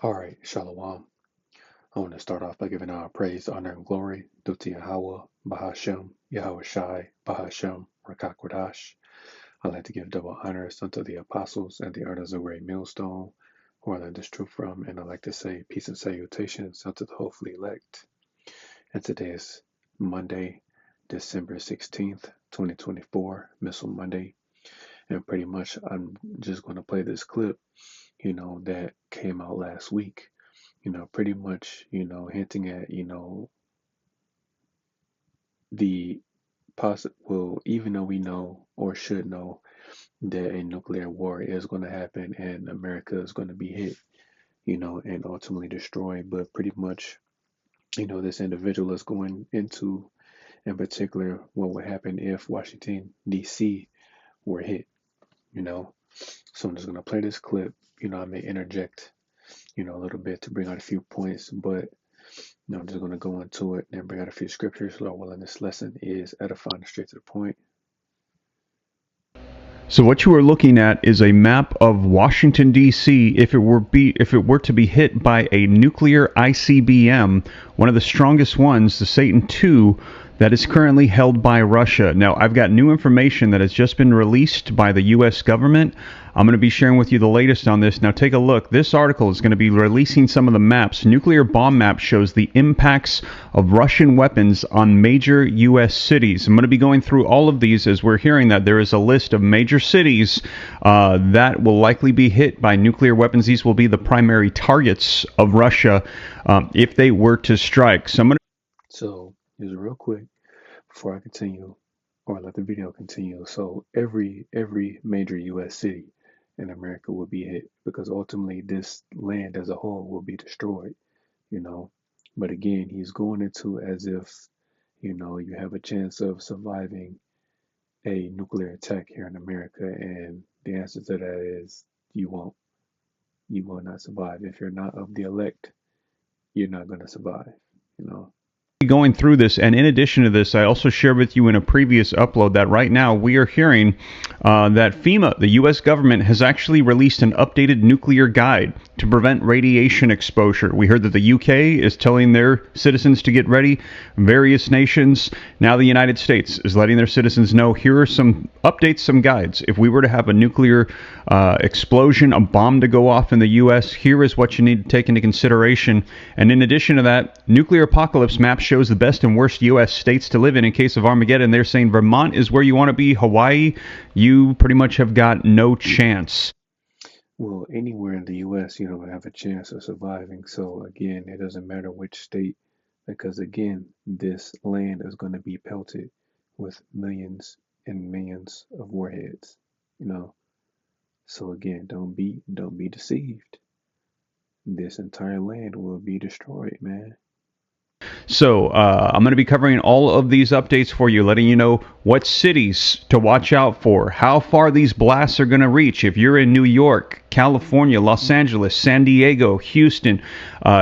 All right, Shalom. I want to start off by giving our praise, honor, and glory due to Yahweh, Bahashem, Yahweh Shai, Bahashem, Rakakwadash. I'd like to give double honors unto the apostles and the elders of Great Millstone, who I learned this truth from, and I'd like to say peace and salutations unto the hopefully elect. And today is Monday, December 16th, 2024, Missile Monday. And pretty much I'm just going to play this clip, that came out last week, pretty much, hinting at, the possible, even though we know or should know that a nuclear war is going to happen and America is going to be hit, and ultimately destroyed. But pretty much, this individual is going into, in particular, what would happen if Washington, D.C. were hit, you know. So I'm just going to play this clip. I may interject, a little bit to bring out a few points, but I'm just going to go into it and bring out a few scriptures. Lord willing, this lesson is edifying, straight to the point. So what you are looking at is a map of Washington D.C. if it were to be hit by a nuclear ICBM, one of the strongest ones, the Satan II, that is currently held by Russia. Now, I've got new information that has just been released by the U.S. government. I'm going to be sharing with you the latest on this. Now, take a look. This article is going to be releasing some of the maps. Nuclear bomb map shows the impacts of Russian weapons on major U.S. cities. I'm going to be going through all of these as we're hearing that there is a list of major cities that will likely be hit by nuclear weapons. These will be the primary targets of Russia if they were to strike. So, just real quick before I continue, or let the video continue. So, every major U.S. city in America will be hit because ultimately this land as a whole will be destroyed. You know, but again, he's going into as if you have a chance of surviving a nuclear attack here in America, and the answer to that is you won't. You will not survive. If you're not of the elect, you're not going to survive. You know. Going through this, and in addition to this, I also shared with you in a previous upload that right now we are hearing that FEMA, the U.S. government, has actually released an updated nuclear guide to prevent radiation exposure. We heard that the UK is telling their citizens to get ready. Various nations, now the United States, is letting their citizens know here are some updates, some guides. If we were to have a nuclear explosion, a bomb to go off in the U.S., here is what you need to take into consideration. And in addition to that, nuclear apocalypse map shows the best and worst U.S. states to live in case of Armageddon. They're saying Vermont is where you want to be. Hawaii, you pretty much have got no chance. Well, anywhere in the U.S., you don't have a chance of surviving. So again, it doesn't matter which state, because again, this land is going to be pelted with millions and millions of warheads. You know. So again, don't be deceived. This entire land will be destroyed, man. So I'm going to be covering all of these updates for you, letting you know what cities to watch out for, how far these blasts are going to reach. If you're in New York, California, Los Angeles, San Diego, Houston,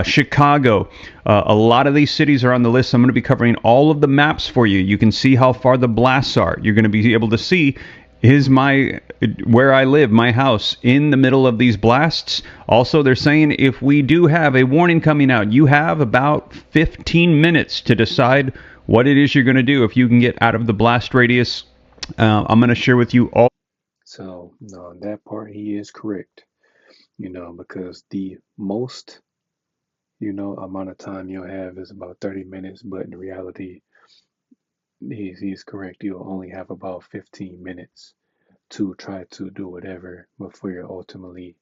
Chicago, a lot of these cities are on the list. I'm going to be covering all of the maps for you. You can see how far the blasts are. You're going to be able to see is where I live, my house, in the middle of these blasts. Also, they're saying if we do have a warning coming out, you have about 15 minutes to decide what it is you're going to do if you can get out of the blast radius. I'm going to share with you all. So, no, on that part, he is correct, because the most, amount of time you'll have is about 30 minutes, but in reality, he's correct. You'll only have about 15 minutes to try to do whatever before you're ultimately,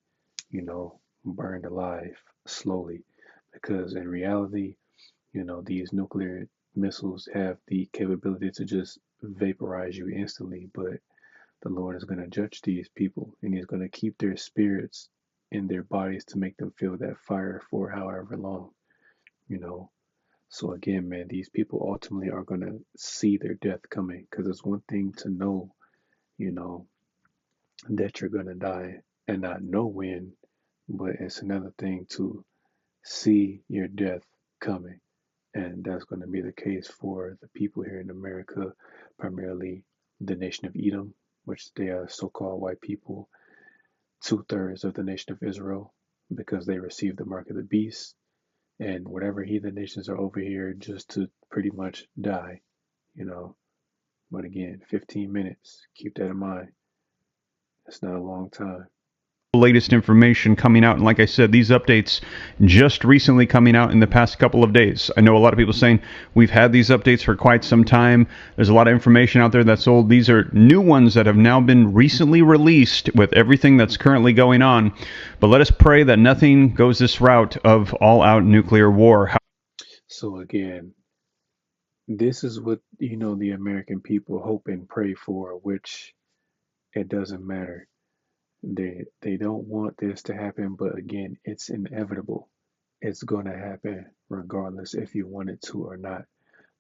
burned alive slowly. Because in reality, these nuclear missiles have the capability to just vaporize you instantly, but the Lord is going to judge these people and He's going to keep their spirits in their bodies to make them feel that fire for however long, you know. So, again, man, these people ultimately are going to see their death coming, because it's one thing to know, you know, that you're going to die and not know when, but it's another thing to see your death coming. And that's going to be the case for the people here in America, primarily the nation of Edom, which they are so called white people, two-thirds of the nation of Israel, because they received the mark of the beast, and whatever heathen nations are over here just to pretty much die, you know. But again, 15 minutes, keep that in mind. It's not a long time. Latest information coming out, and like I said, these updates just recently coming out in the past couple of days. I know a lot of people saying we've had these updates for quite some time. There's a lot of information out there that's old. These are new ones that have now been recently released with everything that's currently going on. But let us pray that nothing goes this route of all-out nuclear war. So again, this is what, the American people hope and pray for, which it doesn't matter. They don't want this to happen, but again, it's inevitable. It's going to happen regardless if you want it to or not,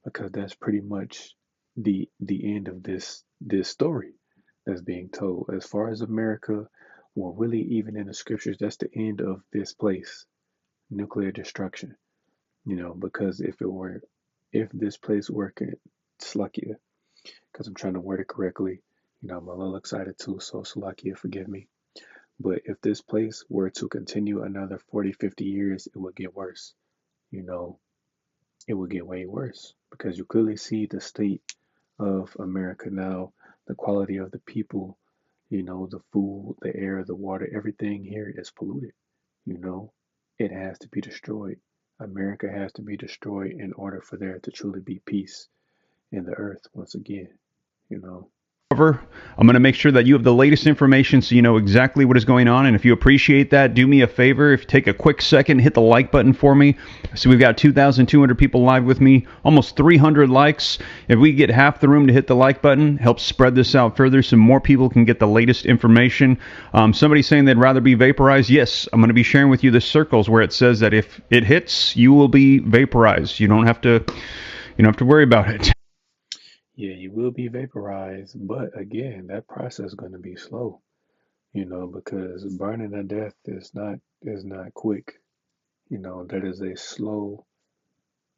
because that's pretty much the end of this story that's being told. As far as America, well, really, even in the scriptures, that's the end of this place, nuclear destruction. Because if this place were Slovakia, because I'm trying to word it correctly, I'm a little excited too, so Slovakia, forgive me. But if this place were to continue another 40, 50 years, it would get worse. It would get way worse because you clearly see the state of America now, the quality of the people, the food, the air, the water, everything here is polluted. It has to be destroyed. America has to be destroyed in order for there to truly be peace in the earth once again, However, I'm going to make sure that you have the latest information so you know exactly what is going on. And if you appreciate that, do me a favor. If you take a quick second, hit the like button for me. So we've got 2,200 people live with me, almost 300 likes. If we get half the room to hit the like button, help spread this out further so more people can get the latest information. Somebody's saying they'd rather be vaporized. Yes, I'm going to be sharing with you the circles where it says that if it hits, you will be vaporized. You don't have to worry about it. Yeah, you will be vaporized, but again, that process is going to be slow, because burning to death is not quick. That is a slow,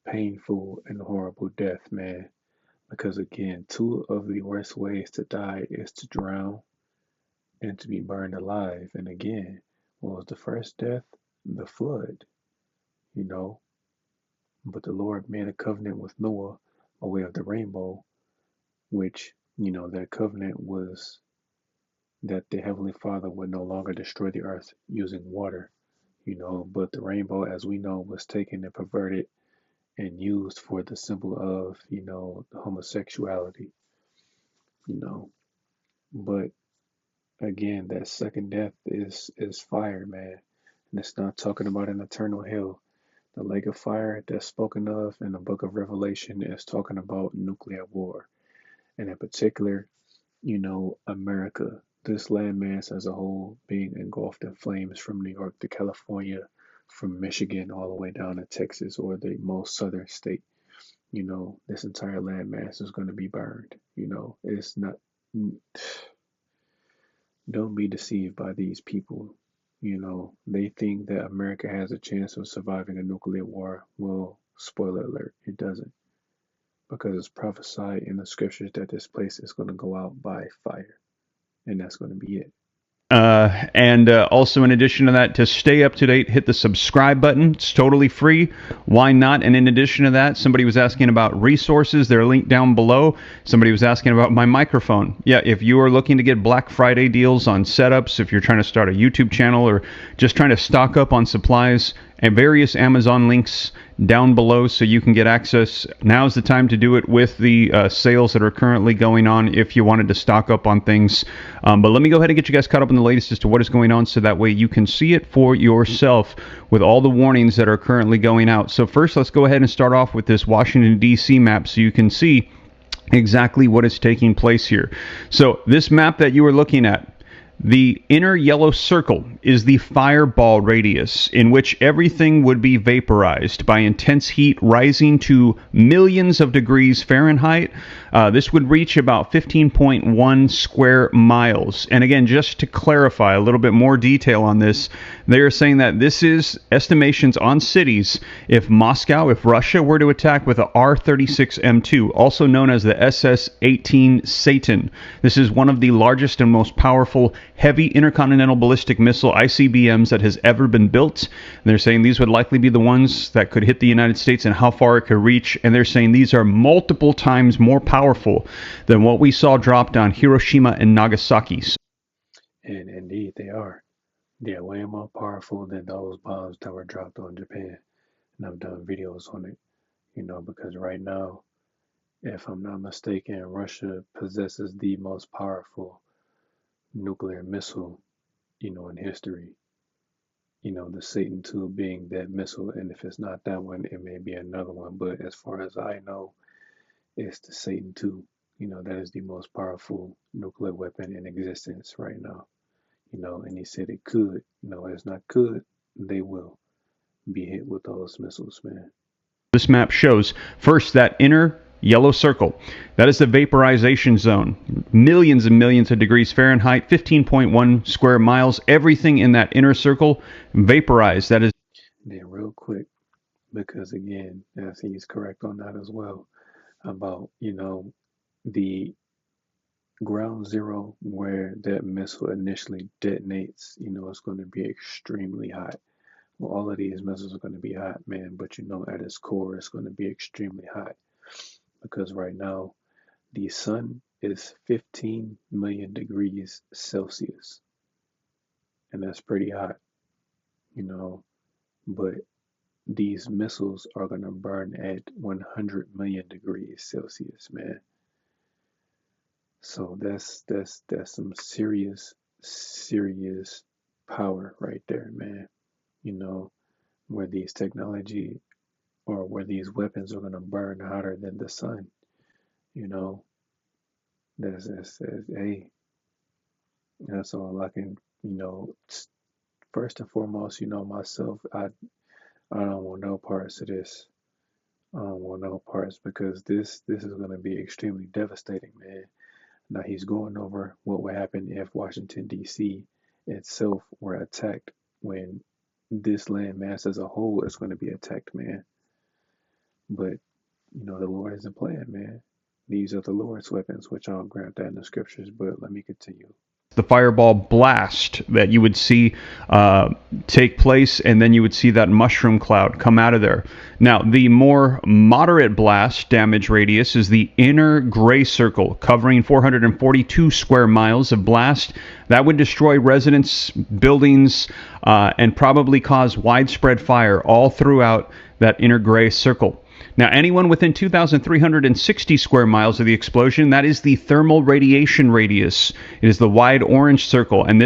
painful, and horrible death, man. Because again, two of the worst ways to die is to drown and to be burned alive. And again, what was the first death? The flood, you know. But the Lord made a covenant with Noah by way of the rainbow, which, that covenant was that the Heavenly Father would no longer destroy the earth using water, but the rainbow, as we know, was taken and perverted and used for the symbol of, the homosexuality, you know. But again, that second death is fire, man. And it's not talking about an eternal hell. The lake of fire that's spoken of in the book of Revelation is talking about nuclear war. And in particular, America, this landmass as a whole being engulfed in flames from New York to California, from Michigan all the way down to Texas or the most southern state. This entire landmass is going to be burned. It's not, don't be deceived by these people. They think that America has a chance of surviving a nuclear war. Well, spoiler alert, it doesn't. Because it's prophesied in the scriptures that this place is going to go out by fire. And that's going to be it. And also, in addition to that, to stay up to date, hit the subscribe button. It's totally free. Why not? And in addition to that, somebody was asking about resources. They're linked down below. Somebody was asking about my microphone. Yeah, if you are looking to get Black Friday deals on setups, if you're trying to start a YouTube channel or just trying to stock up on supplies, and various Amazon links down below so you can get access. Now's the time to do it with the sales that are currently going on if you wanted to stock up on things. But let me go ahead and get you guys caught up in the latest as to what is going on so that way you can see it for yourself with all the warnings that are currently going out. So first, let's go ahead and start off with this Washington, D.C. map so you can see exactly what is taking place here. So this map that you are looking at, the inner yellow circle is the fireball radius in which everything would be vaporized by intense heat rising to millions of degrees Fahrenheit. This would reach about 15.1 square miles. And again, just to clarify a little bit more detail on this, they are saying that this is estimations on cities if Russia were to attack with a R-36M2, also known as the SS-18 Satan. This is one of the largest and most powerful heavy intercontinental ballistic missile ICBMs that has ever been built. And they're saying these would likely be the ones that could hit the United States and how far it could reach. And they're saying these are multiple times more powerful than what we saw dropped on Hiroshima and Nagasaki. And indeed, they are. They're way more powerful than those bombs that were dropped on Japan. And I've done videos on it, because right now, if I'm not mistaken, Russia possesses the most powerful nuclear missile, in history. The Satan II being that missile, and if it's not that one, it may be another one. But as far as I know, it's the Satan II. That is the most powerful nuclear weapon in existence right now. And he said it could. It's not could, they will be hit with those missiles, man. This map shows first that inner yellow circle. That is the vaporization zone. Millions and millions of degrees Fahrenheit, 15.1 square miles. Everything in that inner circle vaporized. That is. Then real quick, because again, I think he's correct on that as well, about, the ground zero where that missile initially detonates, it's going to be extremely hot. Well, all of these missiles are going to be hot, man, but at its core, it's going to be extremely hot. Because right now, the sun is 15 million degrees Celsius. And that's pretty hot, but these missiles are going to burn at 100 million degrees Celsius, man. So that's some serious power right there, man. Where these technology or where these weapons are going to burn hotter than the sun. Hey, that's all I can, first and foremost, myself, I don't want no parts of this. I don't want no parts because this is going to be extremely devastating, man. Now he's going over what would happen if Washington, D.C. itself were attacked when this landmass as a whole is going to be attacked, man. But, the Lord isn't playing, man. These are the Lord's weapons, which I'll grant that in the scriptures, but let me continue. The fireball blast that you would see take place, and then you would see that mushroom cloud come out of there. Now, the more moderate blast damage radius is the inner gray circle, covering 442 square miles of blast. That would destroy residents, buildings, and probably cause widespread fire all throughout that inner gray circle. Now, anyone within 2,360 square miles of the explosion, that is the thermal radiation radius. It is the wide orange circle, and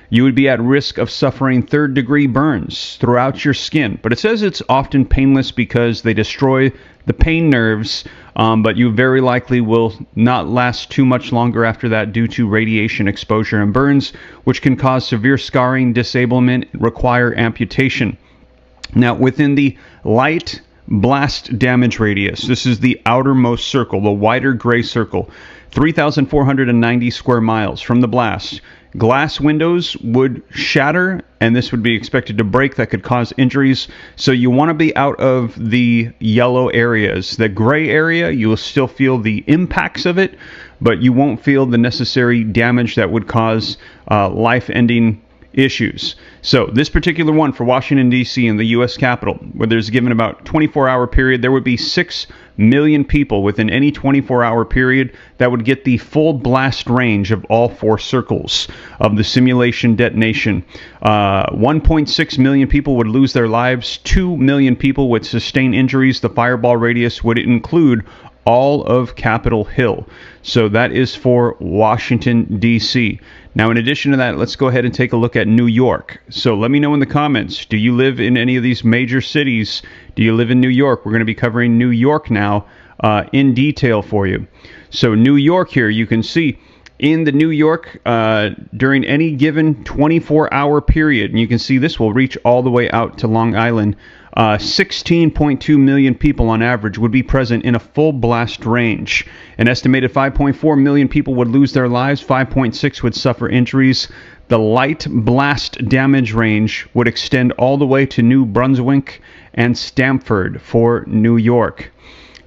you would be at risk of suffering third-degree burns throughout your skin. But it says it's often painless because they destroy the pain nerves, but you very likely will not last too much longer after that due to radiation exposure and burns, which can cause severe scarring, disablement, require amputation. Now, within the light blast damage radius, this is the outermost circle, the wider gray circle, 3,490 square miles from the blast. Glass windows would shatter, and this would be expected to break. That could cause injuries. So you want to be out of the yellow areas. The gray area, you will still feel the impacts of it, but you won't feel the necessary damage that would cause life-ending issues. So this particular one for Washington, D.C. and the U.S. Capitol, where there's given about 24-hour period, there would be 6 million people within any 24-hour period that would get the full blast range of all 4 circles of the simulation detonation. 1.6 million people would lose their lives. 2 million people would sustain injuries. The fireball radius would include all of Capitol Hill. So that is for Washington, D.C. Now, in addition to that, let's go ahead and take a look at New York. So let me know in the comments, do you live in any of these major cities? Do you live in New York? We're going to be covering New York now in detail for you. So New York here, you can see in the New York during any given 24-hour period, and you can see this will reach all the way out to Long Island, 16.2 million people on average would be present in a full blast range. An estimated 5.4 million people would lose their lives, 5.6 would suffer injuries. The light blast damage range would extend all the way to New Brunswick and Stamford for New York.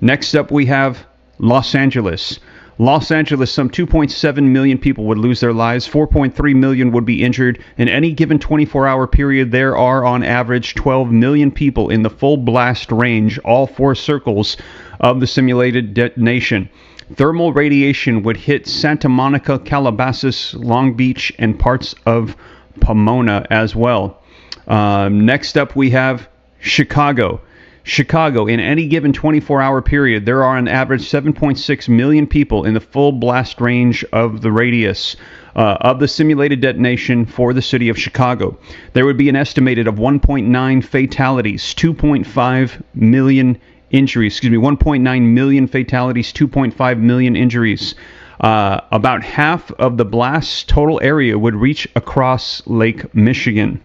Next up we have Los Angeles. Los Angeles, some 2.7 million people would lose their lives. 4.3 million would be injured. In any given 24-hour period, there are on average 12 million people in the full blast range, all four circles of the simulated detonation. Thermal radiation would hit Santa Monica, Calabasas, Long Beach, and parts of Pomona as well. Next up, we have Chicago. Chicago, in any given 24-hour period, there are on average 7.6 million people in the full blast range of the radius of the simulated detonation for the city of Chicago. There would be an estimated of 1.9 fatalities, 2.5 million injuries, 1.9 million fatalities, 2.5 million injuries. About half of the blast's total area would reach across Lake Michigan.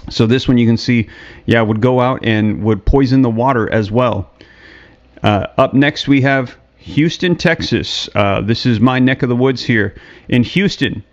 So this one you can see, would go out and would poison the water as well. Up next we have Houston, Texas. This is my neck of the woods here. In Houston,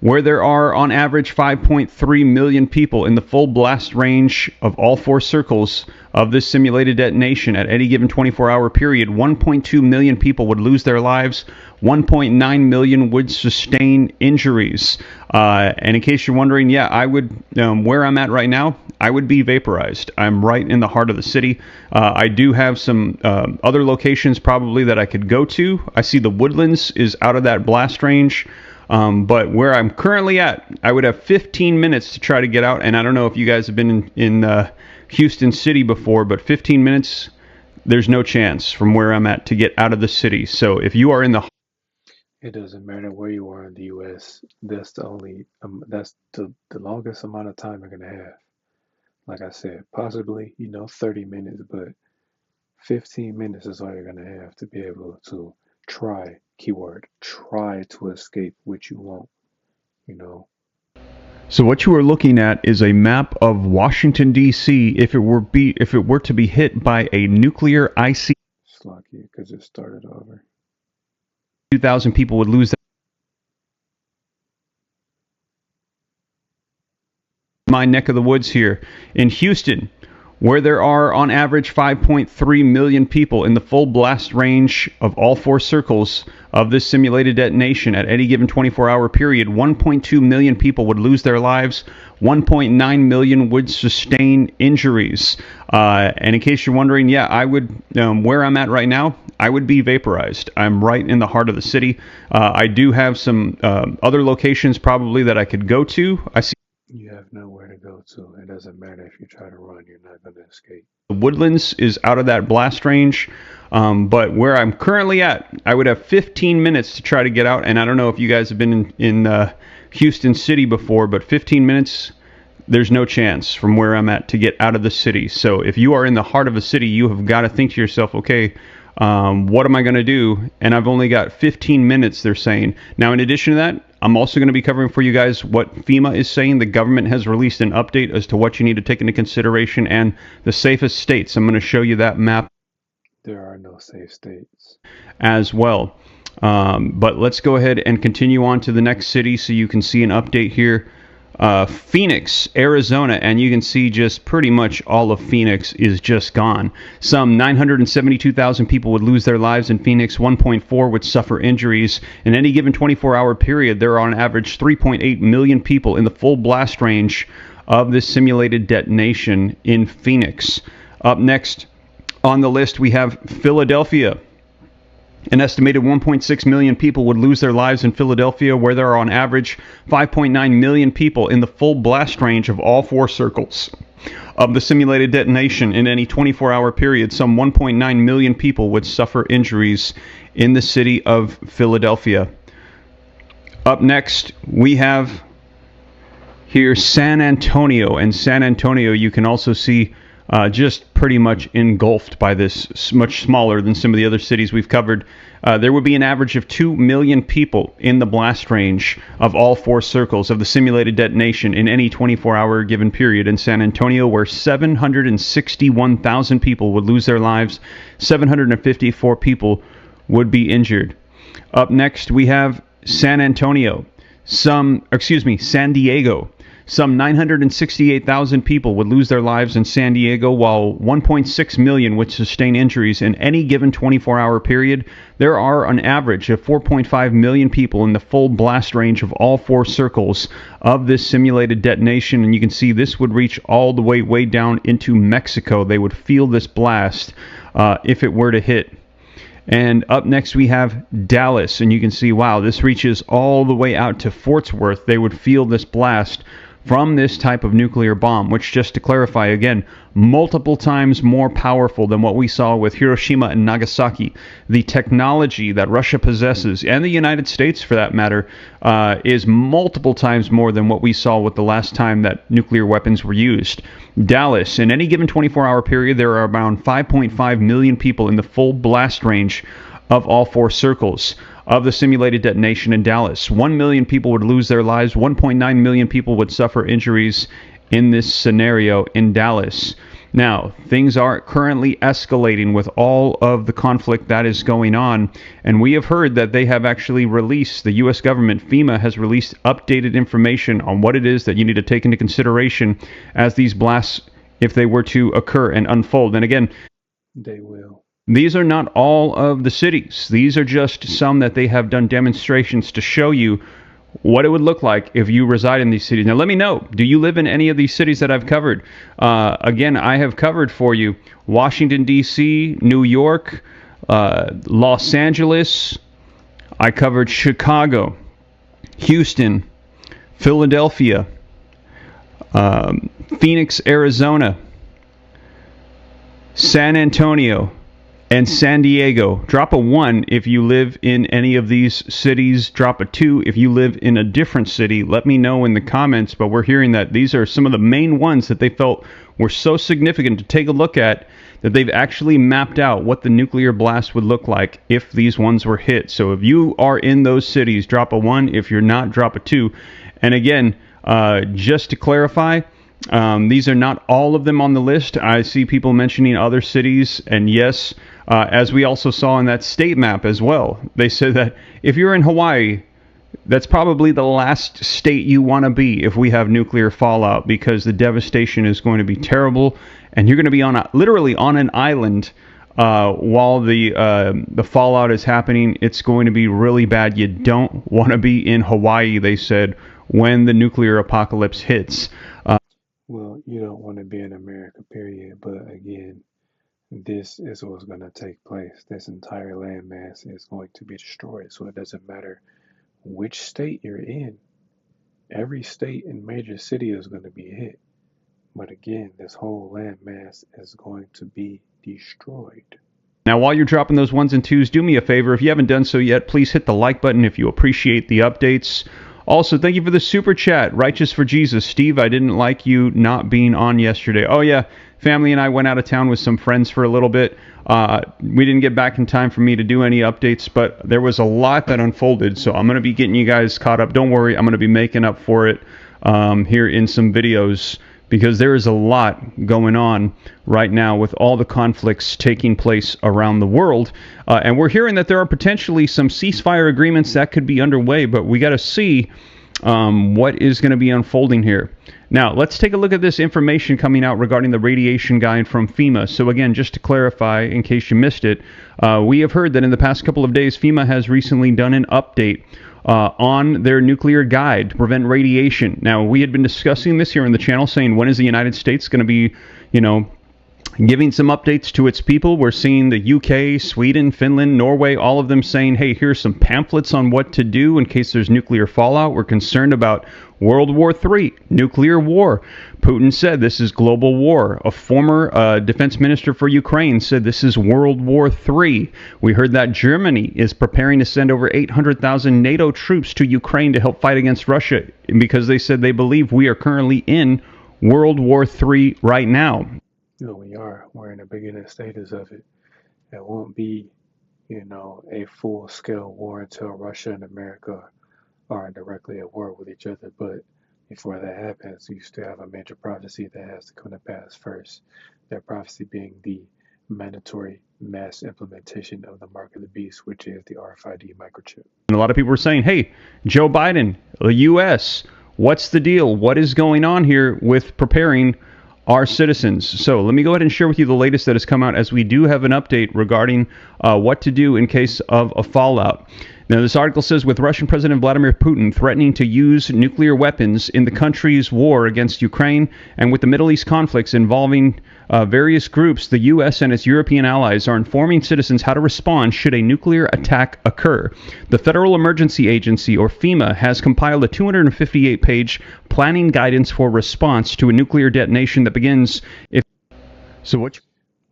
where there are on average 5.3 million people in the full blast range of all four circles of this simulated detonation at any given 24-hour period, 1.2 million people would lose their lives. 1.9 million would sustain injuries. And in case you're wondering, I would, where I'm at right now, I would be vaporized. I'm right in the heart of the city. I do have some other locations probably that I could go to. I see the Woodlands is out of that blast range. But where I'm currently at, I would have 15 minutes to try to get out. And I don't know if you guys have been in Houston City before, but 15 minutes, there's no chance from where I'm at to get out of the city. So if you are in the... It doesn't matter where you are in the U.S. That's the only, that's the longest amount of time you're going to have. Like I said, possibly, 30 minutes, but 15 minutes is all you're going to have to be able to try, keyword, try to escape what you want, So what you are looking at is a map of Washington, D.C. if it were to be hit by a nuclear IC. Slocky, because it started over. 2,000 people would lose their... My neck of the woods here. In Houston, where there are on average 5.3 million people in the full blast range of all four circles of this simulated detonation at any given 24-hour period, 1.2 million people would lose their lives. 1.9 million would sustain injuries. And in case you're wondering, I would, where I'm at right now, I would be vaporized. I'm right in the heart of the city. I do have some other locations probably that I could go to. I see you have nowhere to go to. It doesn't matter if you try to run, you're not going to escape. The Woodlands is out of that blast range. But where I'm currently at, I would have 15 minutes to try to get out. And I don't know if you guys have been in Houston City before, but 15 minutes, there's no chance from where I'm at to get out of the city. So if you are in the heart of a city, you have got to think to yourself, okay, what am I going to do? And I've only got 15 minutes, they're saying. Now, in addition to that, I'm also going to be covering for you guys what FEMA is saying. The government has released an update as to what you need to take into consideration and the safest states. I'm going to show you that map. There are no safe states. As well. But let's go ahead and continue on to the next city so you can see an update here. Phoenix, Arizona, and you can see just pretty much all of Phoenix is just gone. Some 972,000 people would lose their lives in Phoenix. 1.4 would suffer injuries. In any given 24-hour period, there are on average 3.8 million people in the full blast range of this simulated detonation in Phoenix. Up next on the list, we have Philadelphia. An estimated 1.6 million people would lose their lives in Philadelphia, where there are on average 5.9 million people in the full blast range of all four circles of the simulated detonation. In any 24-hour period, some 1.9 million people would suffer injuries in the city of Philadelphia. Up next, we have here San Antonio. And San Antonio, you can also see just pretty much engulfed by this, much smaller than some of the other cities we've covered. There would be an average of 2 million people in the blast range of all four circles of the simulated detonation in any 24-hour given period in San Antonio, where 761,000 people would lose their lives, 754 people would be injured. Up next, we have San Diego. Some 968,000 people would lose their lives in San Diego, while 1.6 million would sustain injuries in any given 24-hour period. There are an average of 4.5 million people in the full blast range of all four circles of this simulated detonation, and you can see this would reach all the way down into Mexico. They would feel this blast if it were to hit. And up next we have Dallas, and you can see, wow, this reaches all the way out to Fort Worth. They would feel this blast from this type of nuclear bomb, which, just to clarify again, multiple times more powerful than what we saw with Hiroshima and Nagasaki. The technology that Russia possesses, and the United States for that matter, is multiple times more than what we saw with the last time that nuclear weapons were used. Dallas, in any given 24-hour period, there are around 5.5 million people in the full blast range of all four circles of the simulated detonation in Dallas. 1 million people would lose their lives. 1.9 million people would suffer injuries in this scenario in Dallas. Now, things are currently escalating with all of the conflict that is going on, and we have heard that they have actually released, the U.S. government, FEMA, has released updated information on what it is that you need to take into consideration as these blasts, if they were to occur and unfold. And again, They will. these are not all of the cities. These are just some that they have done demonstrations to show you what it would look like if you reside in these cities. Now, let me know, do you live in any of these cities that I've covered? Again, I have covered for you Washington, D.C., New York, Los Angeles. I covered Chicago, Houston, Philadelphia, Phoenix, Arizona, San Antonio, and San Diego. Drop a 1 if you live in any of these cities. Drop a 2 if you live in a different city. Let me know in the comments, but we're hearing that these are some of the main ones that they felt were so significant to take a look at, that they've actually mapped out what the nuclear blast would look like if these ones were hit. So if you are in those cities, drop a 1. If you're not, drop a 2. And again, just to clarify, these are not all of them on the list. I see people mentioning other cities, and yes, as we also saw in that state map as well, they said that if you're in Hawaii, that's probably the last state you want to be if we have nuclear fallout, because the devastation is going to be terrible, and you're going to be literally on an island while the fallout is happening. It's going to be really bad. You don't want to be in Hawaii, they said, when the nuclear apocalypse hits. Well, you don't want to be in America, period. But again, this is what's going to take place. This entire landmass is going to be destroyed. So it doesn't matter which state you're in. Every state and major city is going to be hit. But again, this whole landmass is going to be destroyed. Now, while you're dropping those 1s and 2s, do me a favor. If you haven't done so yet, please hit the like button if you appreciate the updates. Also, thank you for the super chat. Righteous for Jesus. Steve, I didn't like you not being on yesterday. Oh, yeah. Family and I went out of town with some friends for a little bit. We didn't get back in time for me to do any updates, but there was a lot that unfolded, so I'm going to be getting you guys caught up. Don't worry, I'm going to be making up for it here in some videos, because there is a lot going on right now with all the conflicts taking place around the world. And we're hearing that there are potentially some ceasefire agreements that could be underway, but we got to see what is going to be unfolding here. Now, let's take a look at this information coming out regarding the radiation guide from FEMA. So again, just to clarify, in case you missed it, we have heard that in the past couple of days, FEMA has recently done an update on their nuclear guide to prevent radiation. Now, we had been discussing this here on the channel, saying, when is the United States going to be, giving some updates to its people? We're seeing the UK, Sweden, Finland, Norway, all of them saying, hey, here's some pamphlets on what to do in case there's nuclear fallout. We're concerned about World War III, nuclear war. Putin said this is global war. A former defense minister for Ukraine said this is World War III. We heard that Germany is preparing to send over 800,000 NATO troops to Ukraine to help fight against Russia, because they said they believe we are currently in World War III right now. We are. We're in the beginning stages of it. It won't be, a full-scale war until Russia and America are directly at war with each other. But before that happens, you still have a major prophecy that has to come to pass first. That prophecy being the mandatory mass implementation of the mark of the beast, which is the RFID microchip. And a lot of people were saying, hey, Joe Biden, the U.S., What's the deal? What is going on here with preparing our citizens? So let me go ahead and share with you the latest that has come out, as we do have an update regarding what to do in case of a fallout. Now, this article says, with Russian President Vladimir Putin threatening to use nuclear weapons in the country's war against Ukraine, and with the Middle East conflicts involving various groups, the U.S. and its European allies are informing citizens how to respond should a nuclear attack occur. The Federal Emergency Agency, or FEMA, has compiled a 258-page planning guidance for response to a nuclear detonation that begins if... So what?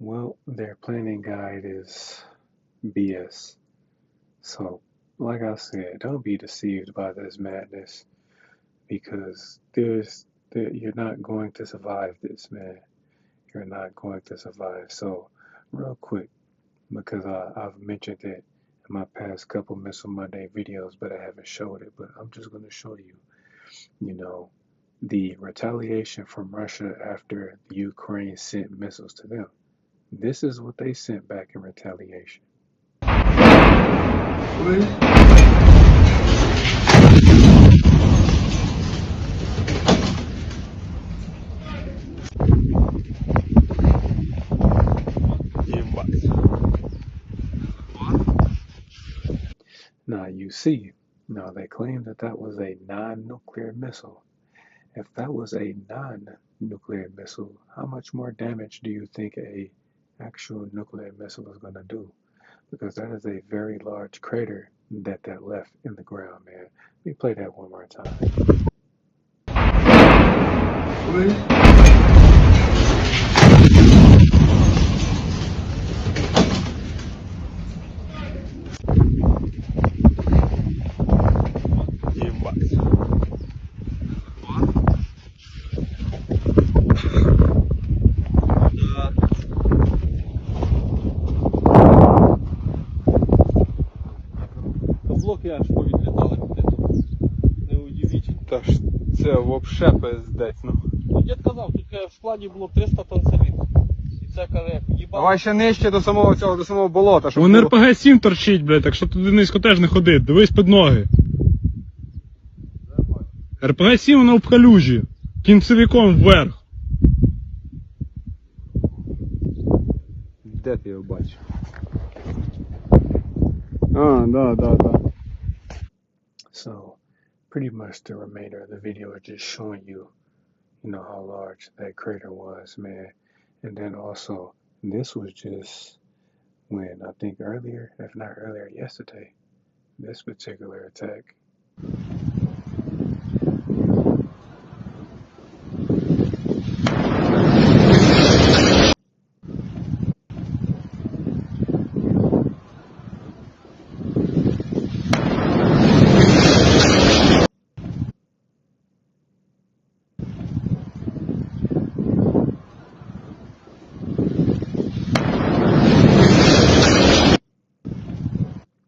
Well, their planning guide is BS. So, like I said, don't be deceived by this madness because you're not going to survive this, man. You're not going to survive. So, real quick, because I've mentioned it in my past couple Missile Monday videos, but I haven't showed it. But I'm just going to show you, you know, the retaliation from Russia after the Ukraine sent missiles to them. This is what they sent back in retaliation. Now you see, now they claim that that was a non-nuclear missile. If that was a non-nuclear missile, how much more damage do you think a actual nuclear missile is going to do? Because that is a very large crater that left in the ground, man. Let me play that one more time. Блоки аж повідлітали. Не удивительно. Та ж це вообще пиздець, ну. Ну, дід казав, тут в складі було 300 тонн целіну. І це каже, їбало. Давай ще нижче до самого цього, до самого болота, щоб Вон було... РПГ-7 торчить, блядь, так що туди низько теж не ходи, дивись під ноги. РПГ-7 воно в калюжі, кінцевиком вверх. Де ти його бачиш? А, да. So, pretty much the remainder of the video is just showing you, how large that crater was, man. And then also, this was just when I think earlier, if not earlier, yesterday, this particular attack.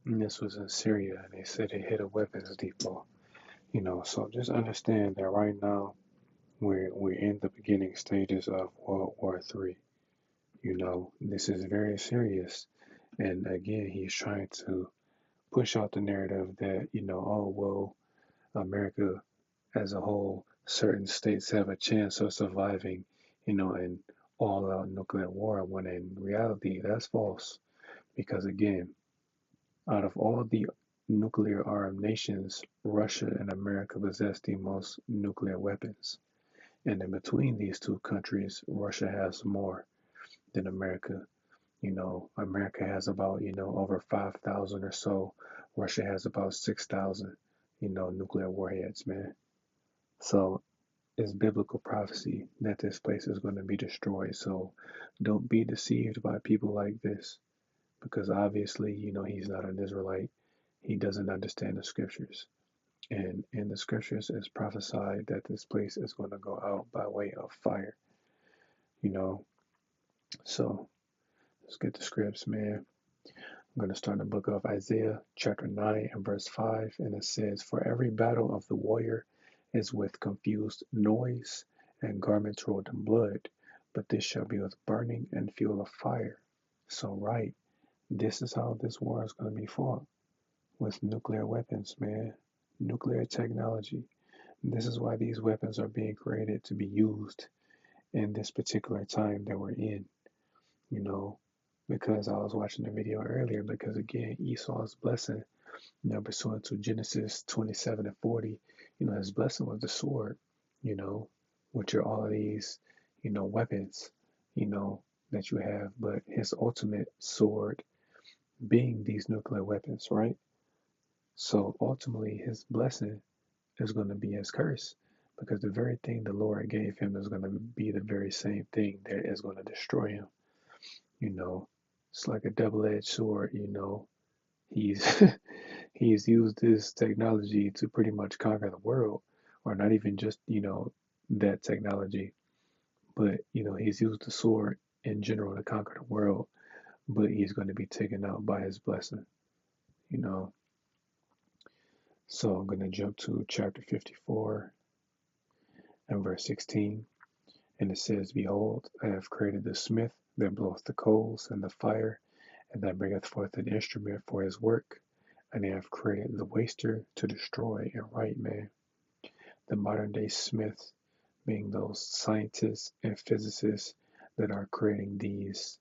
And this was in Syria, and they said it hit a weapons depot. So just understand that right now we're in the beginning stages of World War III. This is very serious. And again, he's trying to push out the narrative that, oh, well, America as a whole, certain states have a chance of surviving, an all out nuclear war, when in reality, that's false. Because again, out of all the nuclear armed nations, Russia and America possess the most nuclear weapons. And in between these two countries, Russia has more than America. America has about, over 5,000 or so. Russia has about 6,000, nuclear warheads, man. So it's biblical prophecy that this place is going to be destroyed. So don't be deceived by people like this, because obviously, he's not an Israelite. He doesn't understand the scriptures. And in the scriptures, it's prophesied that this place is going to go out by way of fire. So let's get the scripts, man. I'm going to start in the book of Isaiah, chapter 9 and verse 5. And it says, "For every battle of the warrior is with confused noise and garments rolled in blood, but this shall be with burning and fuel of fire." So, right, this is how this war is going to be fought, with nuclear weapons, man. Nuclear technology. This is why these weapons are being created to be used in this particular time that we're in, you know, because I was watching the video earlier, because again, Esau's blessing, pursuant to Genesis 27 and 40, his blessing was the sword, you know, which are all of these, weapons, that you have, but his ultimate sword being these nuclear weapons, right? So ultimately, his blessing is going to be his curse, because the very thing the Lord gave him is going to be the very same thing that is going to destroy him. You know, it's like a double-edged sword. He's he's used this technology to pretty much conquer the world, or not even just that technology, but he's used the sword in general to conquer the world. But he's going to be taken out by his blessing. You know, so I'm going to jump to chapter 54 and verse 16. And it says, Behold, I have created the smith that bloweth the coals and the fire, and that bringeth forth an instrument for his work. And I have created the waster to destroy and right man. The modern day smiths being those scientists and physicists that are creating these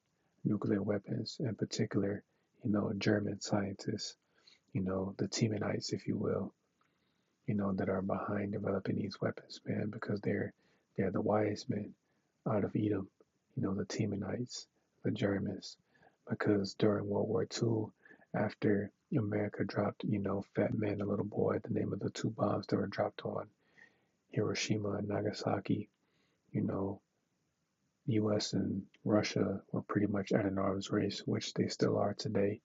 nuclear weapons, in particular, German scientists, the Temanites, if you will, that are behind developing these weapons, man, because they're the wise men out of Edom, the Temanites, the Germans, because during World War II, after America dropped, Fat Man and Little Boy, the name of the two bombs that were dropped on Hiroshima and Nagasaki, you know, US and Russia were pretty much at an arms race, which they still are today,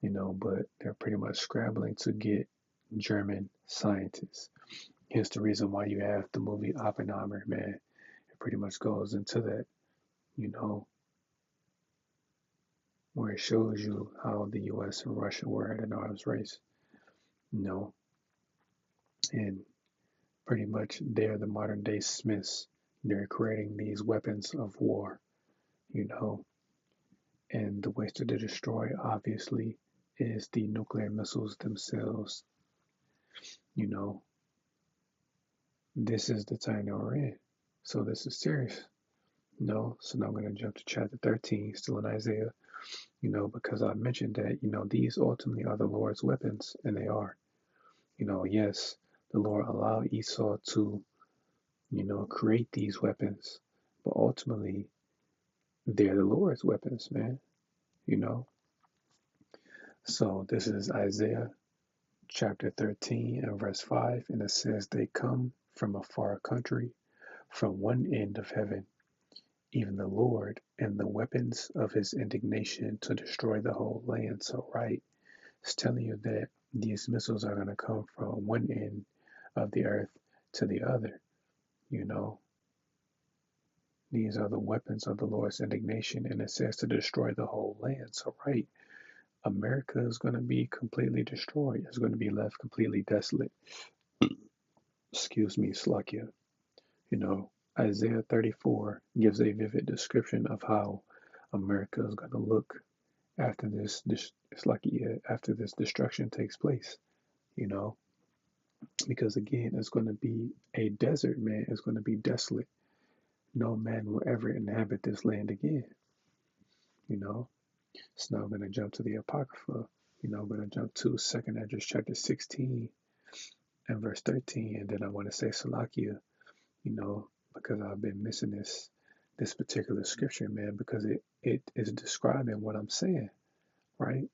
but they're pretty much scrambling to get German scientists. Here's the reason why you have the movie Oppenheimer, man. It pretty much goes into that, you know, where it shows you how the US and Russia were at an arms race, and pretty much they're the modern day Smiths. They're creating these weapons of war, you know, and the ways to destroy, obviously, is the nuclear missiles themselves. This is the time that we're in. So this is serious. So now I'm going to jump to chapter 13, still in Isaiah, because I mentioned that, these ultimately are the Lord's weapons, and they are. Yes, the Lord allowed Esau to, create these weapons, but ultimately, they're the Lord's weapons, man, So this is Isaiah chapter 13 and verse 5, and it says, They come from a far country, from one end of heaven, even the Lord, and the weapons of his indignation to destroy the whole land. So, right, it's telling you that these missiles are going to come from one end of the earth to the other. These are the weapons of the Lord's indignation, and it says to destroy the whole land. So, right, America is going to be completely destroyed. It's going to be left completely desolate. Excuse me, Slakia. Isaiah 34 gives a vivid description of how America is going to look after after this destruction takes place, because again, it's going to be a desert, man. It's going to be desolate. No man will ever inhabit this land again, you know. So now I'm going to jump to the Apocrypha. I'm going to jump to 2nd Esdras chapter 16 and verse 13, and then I want to say Salakia, because I've been missing this particular scripture, man, because it is describing what I'm saying, right?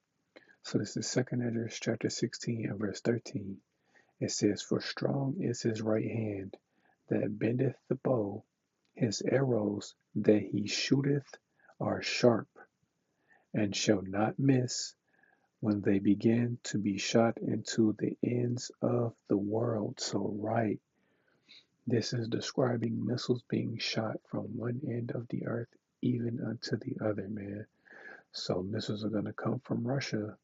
So this is 2nd Esdras chapter 16 and verse 13. It says, For strong is his right hand that bendeth the bow, his arrows that he shooteth are sharp, and shall not miss when they begin to be shot into the ends of the world. So, right, this is describing missiles being shot from one end of the earth even unto the other, man. So, missiles are going to come from Russia,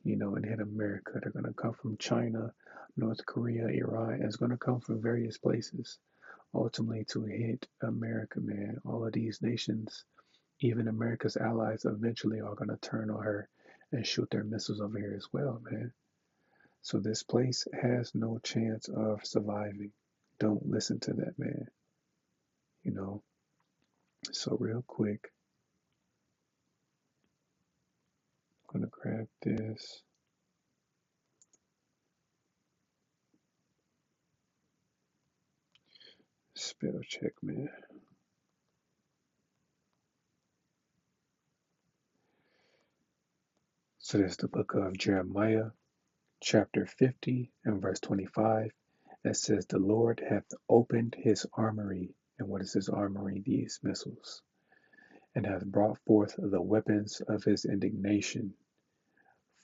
and hit America. They're going to come from China, North Korea, Iran. It's going to come from various places, ultimately to hit America, man. All of these nations, even America's allies, eventually are going to turn on her and shoot their missiles over here as well, man. So this place has no chance of surviving. Don't listen to that man, you know. So real quick, I'm gonna grab this. Spell check, man. So that's the book of Jeremiah, chapter 50 and verse 25. That says, "The Lord hath opened his armory." And what is his armory? These missiles. "And hath brought forth the weapons of his indignation.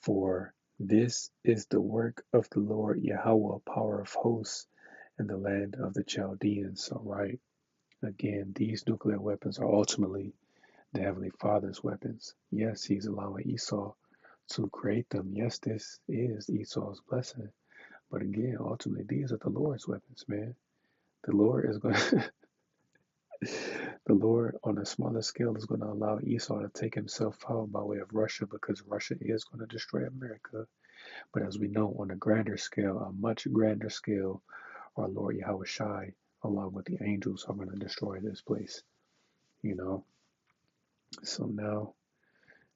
For this is the work of the Lord Yahweh, power of hosts, in the land of the Chaldeans." So, right, again, these nuclear weapons are ultimately the Heavenly Father's weapons. Yes, He's allowing Esau to create them. Yes, this is Esau's blessing. But again, ultimately, these are the Lord's weapons, man. The Lord is going to, the Lord on a smaller scale is going to allow Esau to take himself out by way of Russia because Russia is going to destroy America. But as we know, on a grander scale, a much grander scale, our Lord Yahweh Shai, along with the angels, are going to destroy this place, you know. So now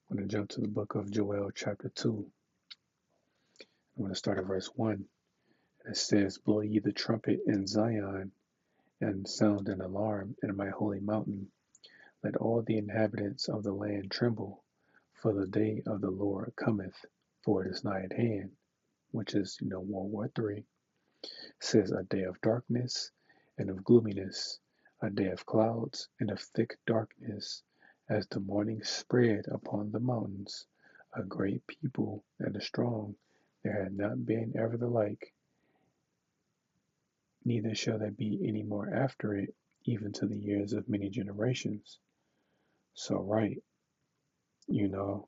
I'm going to jump to the book of Joel, chapter 2. I'm going to start at verse 1. And it says, "Blow ye the trumpet in Zion, and sound an alarm in my holy mountain. Let all the inhabitants of the land tremble, for the day of the Lord cometh, for it is nigh at hand," which is, World War III. It says, "A day of darkness and of gloominess, a day of clouds and of thick darkness, as the morning spread upon the mountains. A great people and a strong, there had not been ever the like, neither shall there be any more after it, even to the years of many generations." So, right, you know,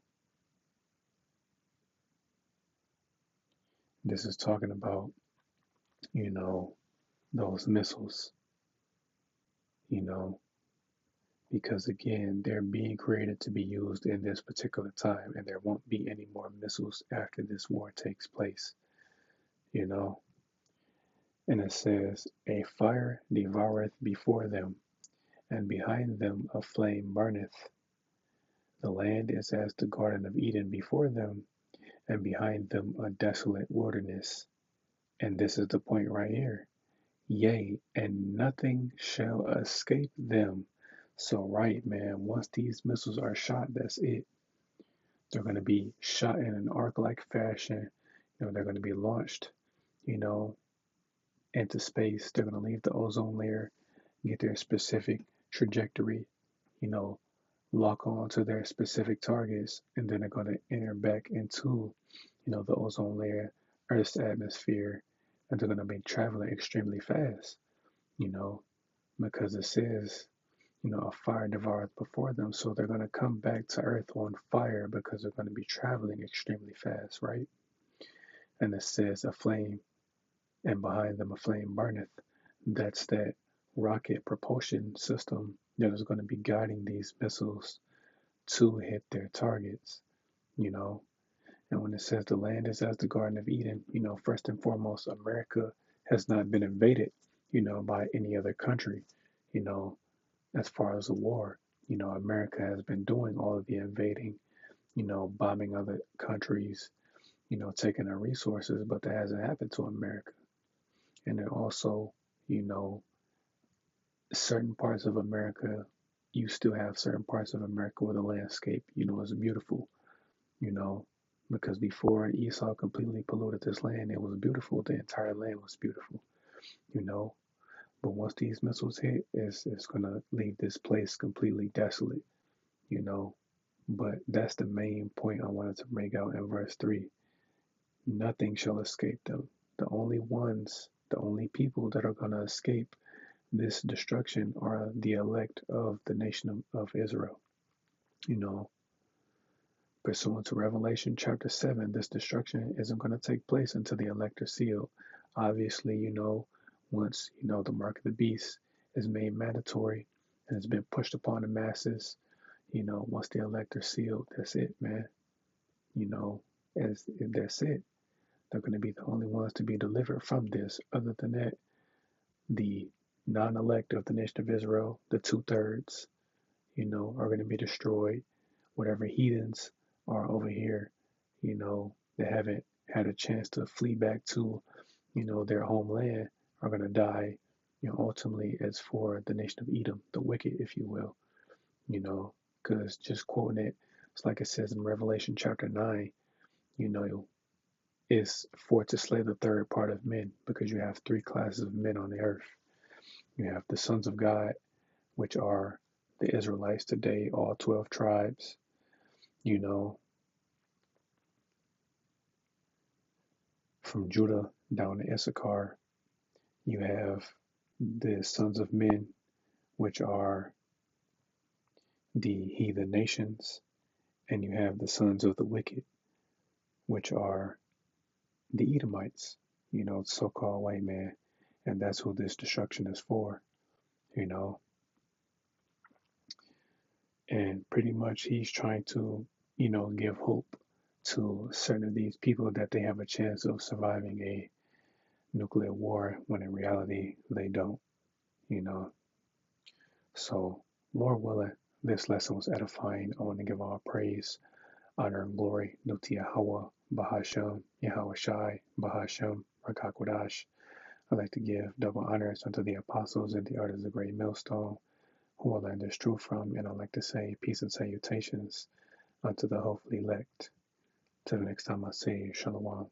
this is talking about, you know, those missiles, you know, because again, they're being created to be used in this particular time, and there won't be any more missiles after this war takes place, you know. And it says, "A fire devoureth before them, and behind them a flame burneth. The land is as the Garden of Eden before them, and behind them a desolate wilderness." And this is the point right here. "Yea, and nothing shall escape them." So, right, man, once these missiles are shot, that's it. They're going to be shot in an arc-like fashion. They're going to be launched, you know, into space. They're going to leave the ozone layer, get their specific trajectory, you know, lock on to their specific targets, and then they're going to enter back into, the ozone layer, Earth's atmosphere, and they're going to be traveling extremely fast, you know, because it says, a fire devoureth before them. So they're going to come back to Earth on fire because they're going to be traveling extremely fast, right? And it says, "A flame, and behind them a flame burneth." That's that rocket propulsion system that is going to be guiding these missiles to hit their targets, you know. And when it says the land is as the Garden of Eden, first and foremost, America has not been invaded, by any other country, you know, as far as a war. America has been doing all of the invading, bombing other countries, taking our resources, but that hasn't happened to America. And then also, you know, certain parts of America, you still have certain parts of America where the landscape, is beautiful, you know, because before Esau completely polluted this land, it was beautiful. The entire land was beautiful, you know. But once these missiles hit, it's going to leave this place completely desolate, you know. But that's the main point I wanted to bring out in verse 3. Nothing shall escape them. The only people that are going to escape this destruction are the elect of the nation of Israel. You know, pursuant to Revelation chapter 7, this destruction isn't going to take place until the elect are sealed. Obviously, once, the mark of the beast is made mandatory and has been pushed upon the masses, once the elect are sealed, that's it, man. That's it. They're going to be the only ones to be delivered from this. Other than that, the non-elect of the nation of Israel, the 2/3, are going to be destroyed. Whatever heathens are over here, that haven't had a chance to flee back to, their homeland are going to die, ultimately as for the nation of Edom, the wicked, if you will, because just quoting it, it's like it says in Revelation chapter 9, you know, is for to slay the third part of men, because you have three classes of men on the earth. You have the sons of God, which are the Israelites today, all 12 tribes, from Judah down to Issachar. You have the sons of men, which are the heathen nations, and you have the sons of the wicked, which are the Edomites, so-called white man, and that's who this destruction is for, and pretty much he's trying to, give hope to certain of these people that they have a chance of surviving a nuclear war when in reality they don't, you know. So, Lord willing, this lesson was edifying. I want to give all praise, honor, and glory due to Yahweh, Bahashem, Yahweh Shai, Bahashem, Rakakwadash. I'd like to give double honors unto the apostles and the art of the great millstone, who I learned this truth from, and I'd like to say peace and salutations unto the hopefully elect. Till the next time I say Shalom.